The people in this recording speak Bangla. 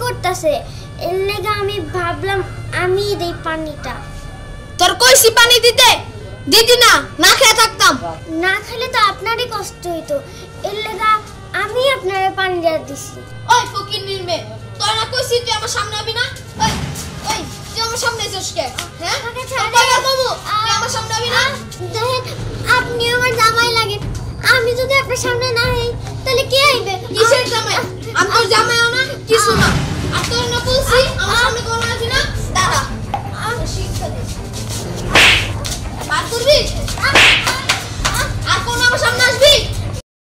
করতেছে, এর লেগে আমি ভাবলাম আমি দেই পানিটা। তোর কইছি পানি দিতে, দিদি না, না খেয়ে থাকতাম। না খেলে তো আপনারই কষ্ট হইতো, এর লেগে আমি আপনারে পানি দিয়ে দিছি। ওই ফকির নির্মে, তোর না কইছি তুই আমার সামনে আবি না? ওই ওই তুই আমার সামনে এসেছিস কে? হ্যাঁ বাবা বাবু, তুই আমার সামনে আবি না? দেখেন, আপনি আমার জামাই লাগেন, আমি যদি আপনার সামনে না হই তাহলে কে আইবে? কিসের জামাই? আমি তোর জামাইও না, কিছু না। আর তোর না বলছি আমার সামনে কোন আসবি না? দাঁড়া, শিক্ষা দে। বার করবি? আর কোন আমার সামনে আসবি?